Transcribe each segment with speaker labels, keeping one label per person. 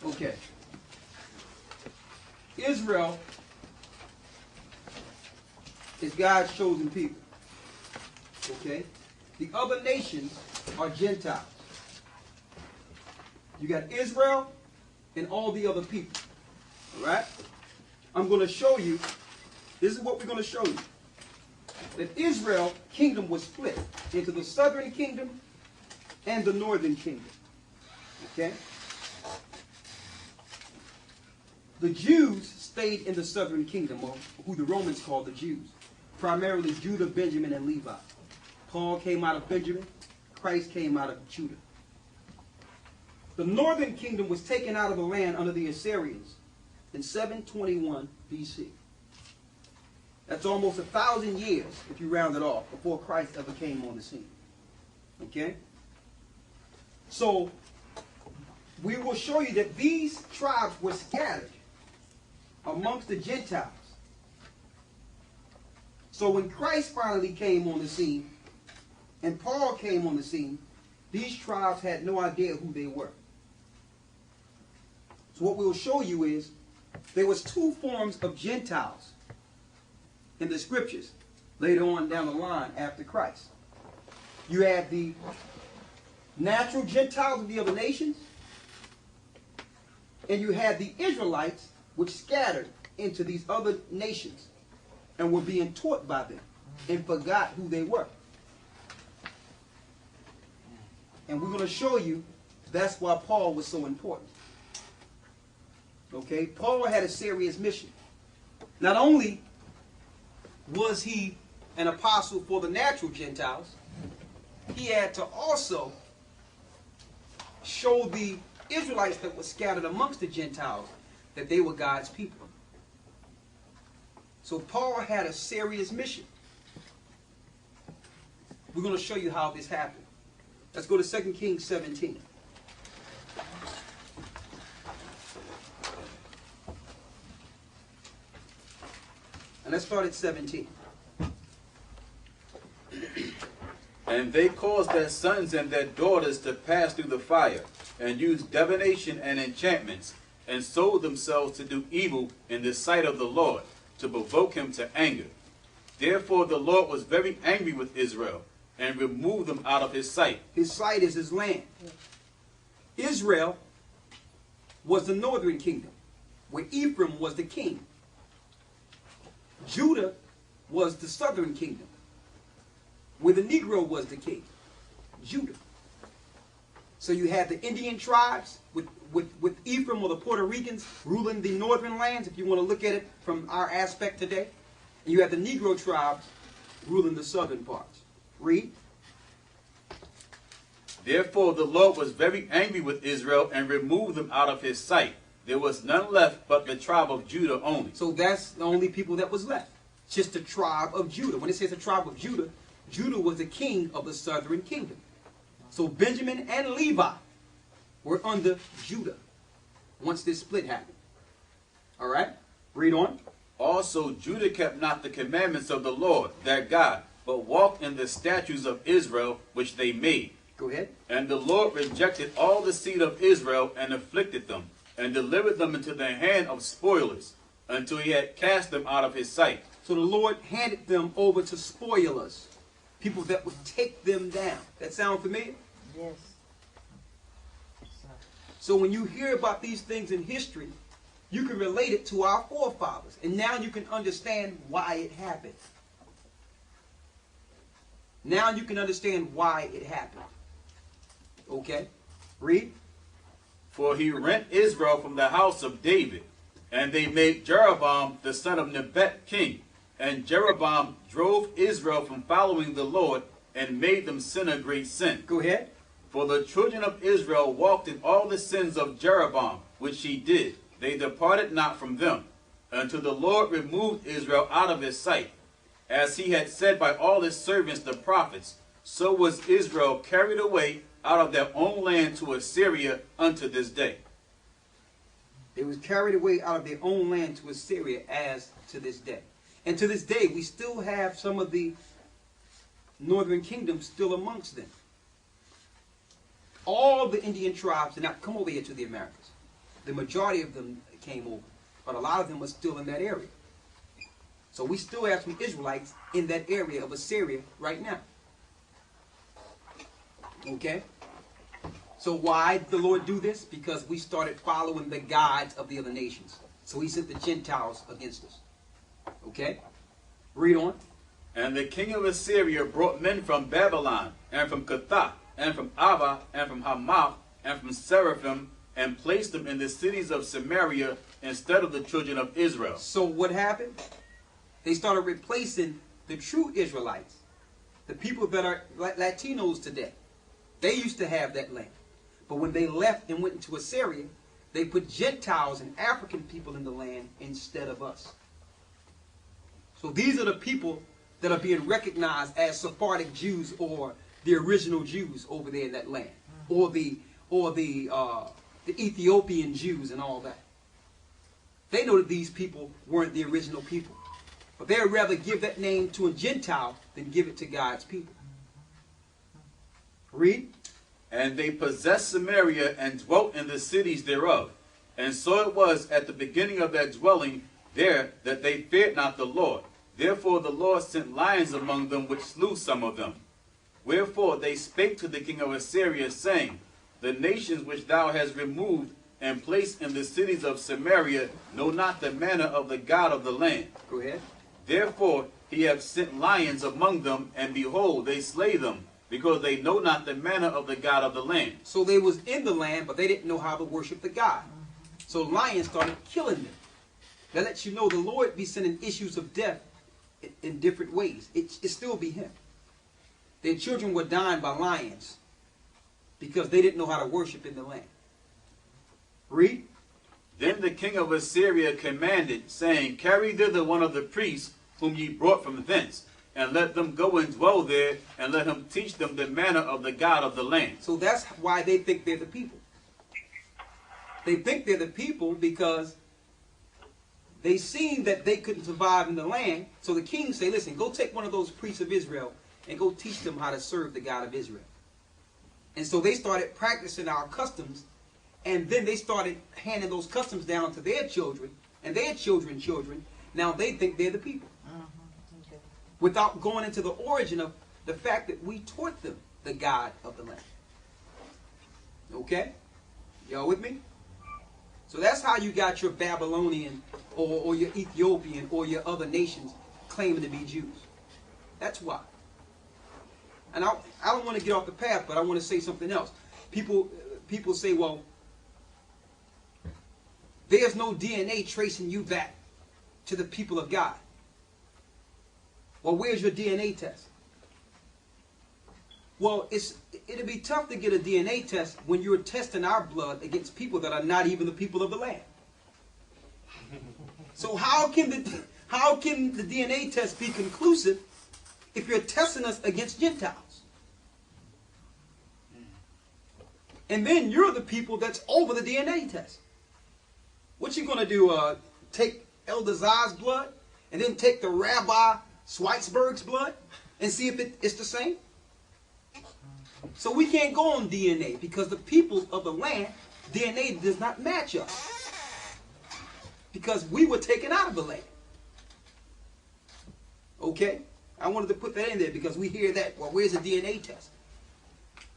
Speaker 1: Okay. Israel is God's chosen people. Okay? The other nations are Gentiles. You got Israel and all the other people. Alright? I'm going to show you, this is what we're going to show you. That Israel kingdom was split into the southern kingdom and the northern kingdom. Okay? The Jews stayed in the southern kingdom, or who the Romans called the Jews. Primarily Judah, Benjamin, and Levi. Paul came out of Benjamin. Christ came out of Judah. The northern kingdom was taken out of the land under the Assyrians in 721 BC. That's almost 1,000 years, if you round it off, before Christ ever came on the scene. Okay? So, we will show you that these tribes were scattered amongst the Gentiles. So when Christ finally came on the scene, and Paul came on the scene, these tribes had no idea who they were. So what we will show you is, there was two forms of Gentiles in the scriptures later on down the line after Christ. You had the natural Gentiles of the other nations, and you had the Israelites, which scattered into these other nations and were being taught by them and forgot who they were. And we're going to show you that's why Paul was so important. Okay? Paul had a serious mission. Not only was he an apostle for the natural Gentiles, he had to also show the Israelites that were scattered amongst the Gentiles that they were God's people. So Paul had a serious mission. We're going to show you how this happened. Let's go to 2 Kings 17. And let's start at 17.
Speaker 2: And they caused their sons and their daughters to pass through the fire, and used divination and enchantments, and sold themselves to do evil in the sight of the Lord, to provoke him to anger. Therefore the Lord was very angry with Israel, and removed them out of his sight.
Speaker 1: His sight is his land. Israel was the northern kingdom, where Ephraim was the king. Judah was the southern kingdom, where the Negro was the king. Judah. So you had the Indian tribes with Ephraim, or the Puerto Ricans, ruling the northern lands, if you want to look at it from our aspect today. And you had the Negro tribes ruling the southern parts. Read.
Speaker 2: Therefore the Lord was very angry with Israel, and removed them out of his sight. There was none left but the tribe of Judah only.
Speaker 1: So that's the only people that was left. Just the tribe of Judah. When it says the tribe of Judah, Judah was the king of the southern kingdom. So Benjamin and Levi were under Judah once this split happened. All right? Read on.
Speaker 2: Also Judah kept not the commandments of the Lord their God, but walked in the statutes of Israel which they made.
Speaker 1: Go ahead.
Speaker 2: And the Lord rejected all the seed of Israel, and afflicted them, and delivered them into the hand of spoilers, until he had cast them out of his sight.
Speaker 1: So the Lord handed them over to spoilers, people that would take them down. That sound familiar?
Speaker 3: Yes.
Speaker 1: So when you hear about these things in history, you can relate it to our forefathers. And now you can understand why it happened. Now you can understand why it happened. Okay? Read.
Speaker 2: For he rent Israel from the house of David, and they made Jeroboam the son of Nebat king. And Jeroboam drove Israel from following the Lord, and made them sin a great sin.
Speaker 1: Go ahead.
Speaker 2: For the children of Israel walked in all the sins of Jeroboam, which he did. They departed not from them, until the Lord removed Israel out of his sight. As he had said by all his servants the prophets, so was Israel carried away out of their own land to Assyria unto this day.
Speaker 1: They was carried away out of their own land to Assyria as to this day. And to this day, we still have some of the northern kingdoms still amongst them. All the Indian tribes did not come over here to the Americas. the majority of them came over. But a lot of them are still in that area. So we still have some Israelites in that area of Assyria right now. Okay? So why did the Lord do this? Because we started following the gods of the other nations. So he sent the Gentiles against us. Okay? Read on.
Speaker 2: And the king of Assyria brought men from Babylon, and from Cutha, and from Ava, and from Hamath, and from Seraphim, and placed them in the cities of Samaria instead of the children of Israel.
Speaker 1: So what happened? They started replacing the true Israelites, the people that are Latinos today. They used to have that land. But when they left and went into Assyria, they put Gentiles and African people in the land instead of us. So these are the people that are being recognized as Sephardic Jews, or the original Jews over there in that land, or the Ethiopian Jews and all that. They know that these people weren't the original people, but they would rather give that name to a Gentile than give it to God's people. Read.
Speaker 2: And they possessed Samaria and dwelt in the cities thereof. And so it was at the beginning of their dwelling there that they feared not the Lord. Therefore the Lord sent lions among them, which slew some of them. Wherefore they spake to the king of Assyria, saying, The nations which thou hast removed and placed in the cities of Samaria know not the manner of the God of the land.
Speaker 1: Go ahead.
Speaker 2: Therefore he hath sent lions among them, and behold, they slay them, because they know not the manner of the God of the land.
Speaker 1: So they was in the land, but they didn't know how to worship the God. So lions started killing them. That lets you know the Lord be sending issues of death in different ways. It still be him. Their children were dying by lions because they didn't know how to worship in the land. Read.
Speaker 2: Then the king of Assyria commanded, saying, Carry thither one of the priests whom ye brought from thence, and let them go and dwell there, and let him teach them the manner of the God of the land.
Speaker 1: So that's why they think they're the people. They think they're the people because they seen that they couldn't survive in the land. So the king say, listen, go take one of those priests of Israel and go teach them how to serve the God of Israel. And so they started practicing our customs, and then they started handing those customs down to their children and their children's children. Now they think they're the people.
Speaker 3: Okay.
Speaker 1: Without going into the origin of the fact that we taught them the God of the land. Okay? Y'all with me? So that's how you got your Babylonian or your Ethiopian or your other nations claiming to be Jews. That's why. And I don't want to get off the path, but I want to say something else. People say, well, there's no DNA tracing you back to the people of God. Well, where's your DNA test? Well, it'll be tough to get a DNA test when you're testing our blood against people that are not even the people of the land. So how can the DNA test be conclusive if you're testing us against Gentiles? And then you're the people that's over the DNA test. What you going to do? Take Elder Zah's blood and then take the Rabbi Schweizberg's blood and see if it's the same? So we can't go on DNA because the people of the land, DNA does not match us. Because we were taken out of the land. Okay? I wanted to put that in there because we hear that. Well, where's the DNA test?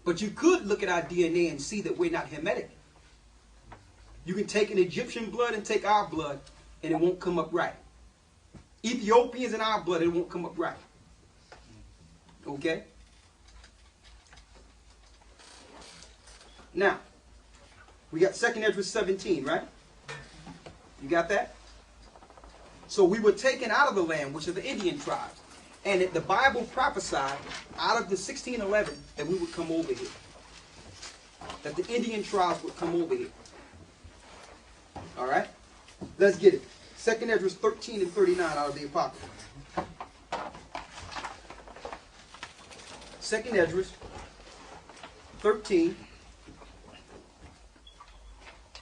Speaker 1: But you could look at our DNA and see that we're not Hamitic. You can take an Egyptian blood and take our blood and it won't come up right. Ethiopians in our blood, it won't come up right. Okay? Now, we got 2 Ezra 17, right? You got that? So we were taken out of the land, which are the Indian tribes. And the Bible prophesied out of the 1611 that we would come over here. That the Indian tribes would come over here. All right? Let's get it. 2 Ezra 13 and 39 out of the Apocrypha. 2 Ezra 13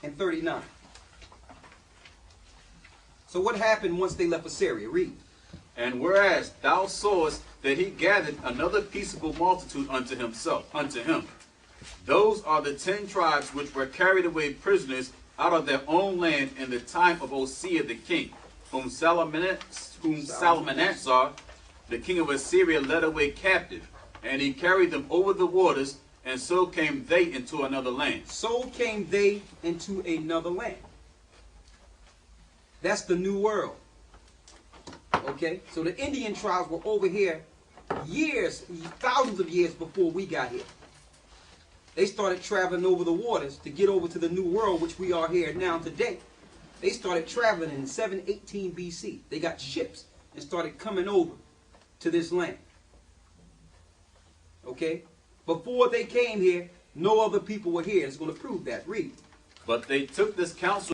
Speaker 1: and 39. So what happened once they left Assyria? Read.
Speaker 2: And whereas thou sawest that he gathered another peaceable multitude unto him, those are the 10 tribes which were carried away prisoners out of their own land in the time of Osea the king, whom Salmanasar, the king of Assyria, led away captive. And he carried them over the waters, and so came they into another land.
Speaker 1: So came they into another land. That's the New World. Okay? So the Indian tribes were over here years, thousands of years before we got here. They started traveling over the waters to get over to the New World, which we are here now today. They started traveling in 718 BC. They got ships and started coming over to this land. Okay? Before they came here, no other people were here. It's going to prove that. Read.
Speaker 2: But they took this counsel